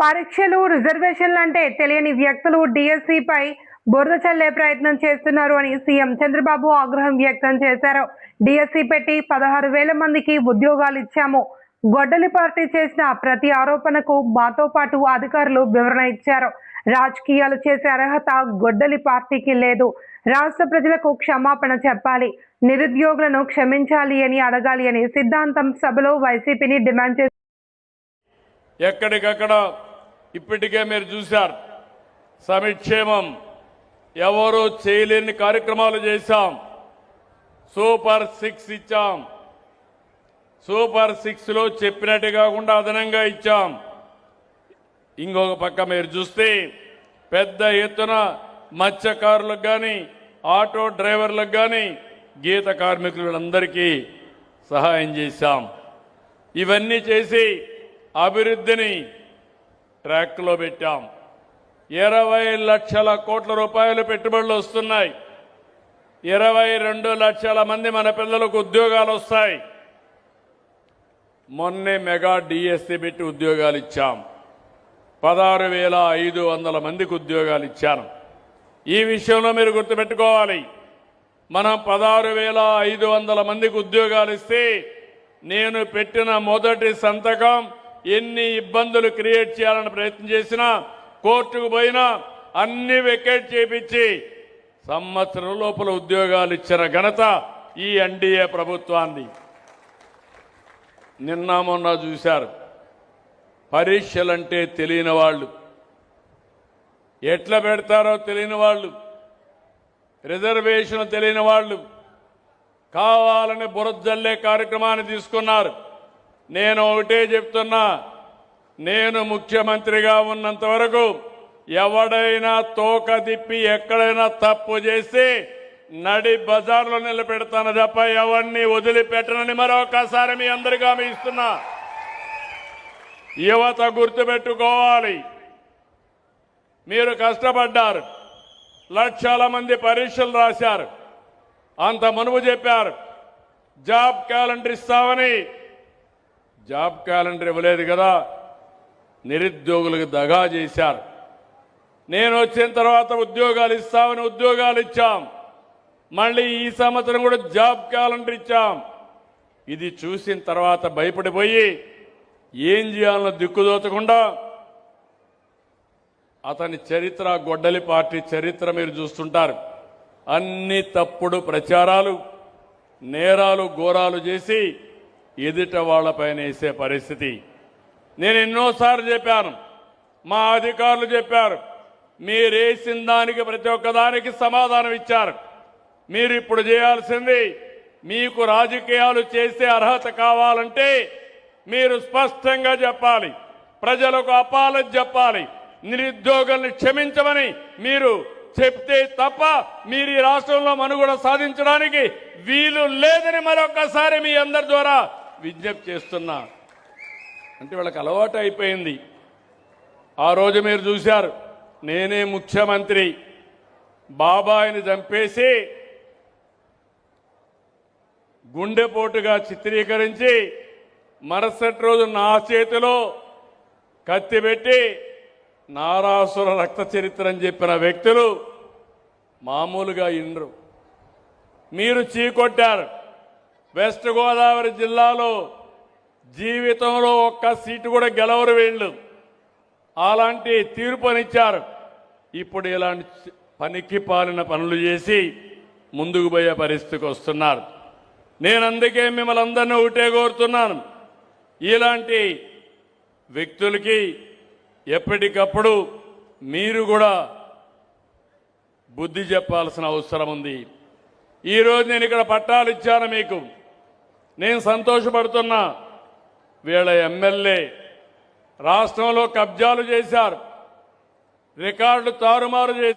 పరీక్షలు రిజర్వేషన్లు అంటే తెలియని వ్యక్తులు డిఎస్సిపై బురద చల్లే ప్రయత్నం చేస్తున్నారు అని సీఎం చంద్రబాబు ఆగ్రహం వ్యక్తం చేశారు. డిఎస్సి పెట్టి 16,000 మందికి ఉద్యోగాలు ఇచ్చాము. గొడ్డలి పార్టీ చేసిన ప్రతి ఆరోపణకు మాతో పాటు అధికారులు వివరణ ఇచ్చారు. రాజకీయాలు చేసే అర్హత గొడ్డలి పార్టీకి లేదు. రాష్ట్ర ప్రజలకు క్షమాపణ చెప్పాలి, నిరుద్యోగులను క్షమించాలి అని అడగాలి అని సిద్ధాంతం సభలో వైసీపీని డిమాండ్ చేశారు. ఎక్కడికక్కడ ఇప్పటికే మీరు చూశారు, సంక్షేమం ఎవరూ చేయలేని కార్యక్రమాలు చేశాం. సూపర్ 6 ఇచ్చాం. సూపర్ 6లో చెప్పినట్టు కాకుండా అదనంగా ఇచ్చాం. ఇంకొక పక్క మీరు చూస్తే పెద్ద ఎత్తున మత్స్యకారులకు కానీ, ఆటో డ్రైవర్లకు కానీ, గీత కార్మికులందరికీ సహాయం చేశాం. ఇవన్నీ చేసి అభివృద్ధిని ట్రాక్లో పెట్టాం. 20 లక్షల కోట్ల రూపాయలు పెట్టుబడులు వస్తున్నాయి. 22 లక్షల మంది మన పిల్లలకు ఉద్యోగాలు వస్తాయి. మొన్నే మెగా డిఎస్సి పెట్టి ఉద్యోగాలు ఇచ్చాం. 16,500 మందికి ఉద్యోగాలు ఇచ్చాను. ఈ విషయంలో మీరు గుర్తుపెట్టుకోవాలి, మనం 16,500 మందికి ఉద్యోగాలు ఇస్తే నేను పెట్టిన మొదటి సంతకం ఎన్ని ఇబ్బందులు క్రియేట్ చేయాలని ప్రయత్నం చేసినా, కోర్టుకు పోయినా అన్ని వెకేట్ చేపించి సంవత్సరం లోపల ఉద్యోగాలు ఇచ్చిన ఘనత ఈ ఎన్డీఏ ప్రభుత్వాన్ని. నిన్న మొన్న చూశారు, పరీక్షలంటే తెలియని వాళ్ళు, ఎట్లా పెడతారో తెలియని వాళ్ళు, రిజర్వేషన్ తెలియని వాళ్ళు కావాలని బురదజల్లే కార్యక్రమాన్ని తీసుకున్నారు. నేను ఒకటే చెప్తున్నా, నేను ముఖ్యమంత్రిగా ఉన్నంత వరకు ఎవడైనా తోక తిప్పి ఎక్కడైనా తప్పు చేసి నడి బజార్లో నిలబెడతాను తప్ప ఎవరిని వదిలిపెట్టనని మరొకసారి మీ అందరికీ హామీ ఇస్తున్నా. యువత గుర్తుపెట్టుకోవాలి, మీరు కష్టపడ్డారు, లక్షల మంది పరీక్షలు రాశారు. అంత మునుపు చెప్పారు జాబ్ క్యాలెండర్ ఇస్తామని. జాబ్ క్యాలెండర్ ఇవ్వలేదు కదా, నిరుద్యోగులకు దగా చేశారు. నేను వచ్చిన తర్వాత ఉద్యోగాలు ఇస్తామని ఉద్యోగాలు ఇచ్చాం. మళ్ళీ ఈ సంవత్సరం కూడా జాబ్ క్యాలెండర్ ఇచ్చాం. ఇది చూసిన తర్వాత భయపడిపోయి ఏం చేయాలన్న దిక్కుదోచకుండా అతని చరిత్ర, గొడ్డలి పార్టీ చరిత్ర మీరు చూస్తుంటారు. అన్ని తప్పుడు ప్రచారాలు, నేరాలు, ఘోరాలు చేసి ఎదుట వాళ్లపైన వేసే పరిస్థితి. నేను ఎన్నోసార్లు చెప్పాను, మా అధికారులు చెప్పారు, మీరేసిన దానికి ప్రతి ఒక్కదానికి సమాధానం ఇచ్చారు. మీరు ఇప్పుడు చేయాల్సింది, మీకు రాజకీయాలు చేసే అర్హత కావాలంటే మీరు స్పష్టంగా చెప్పాలి, ప్రజలకు అపాలజీ చెప్పాలి, నిరుద్యోగుల్ని క్షమించమని మీరు చెప్తే తప్ప మీరు ఈ రాష్ట్రంలో మనుగడ సాధించడానికి వీలు లేదని మరొకసారి మీ అందరి ద్వారా విజ్ఞప్తి చేస్తున్నా. అంటే వాళ్ళకి అలవాటు అయిపోయింది. ఆ రోజు మీరు చూశారు, నేనే ముఖ్యమంత్రి, బాబాయిని చంపేసి గుండెపోటుగా చిత్రీకరించి మరుసటి రోజు నా చేతిలో కత్తి పెట్టి నారాసుర రక్త చరిత్ర అని చెప్పిన వ్యక్తులు మామూలుగా ఇండ్రు. మీరు చీకొట్టారు. వెస్ట్ గోదావరి జిల్లాలో జీవితంలో ఒక్క సీటు కూడా గెలవరు వీళ్ళు. అలాంటి తీర్పునిచ్చారు. ఇప్పుడు ఇలాంటి పనికి పాలిన పనులు చేసి ముందుకు పోయే పరిస్థితికి వస్తున్నారు. నేను అందుకే మిమ్మల్ని అందరినీ ఒకటే కోరుతున్నాను, ఇలాంటి వ్యక్తులకి ఎప్పటికప్పుడు మీరు కూడా బుద్ధి చెప్పాల్సిన అవసరం ఉంది. ఈరోజు నేను ఇక్కడ పట్టాలు ఇచ్చాను మీకు, నేను సంతోషపడుతున్నా. వీళ్ళ ఎమ్మెల్యే రాష్ట్రంలో కబ్జాలు చేశారు, రికార్డులు తారుమారు చేశారు.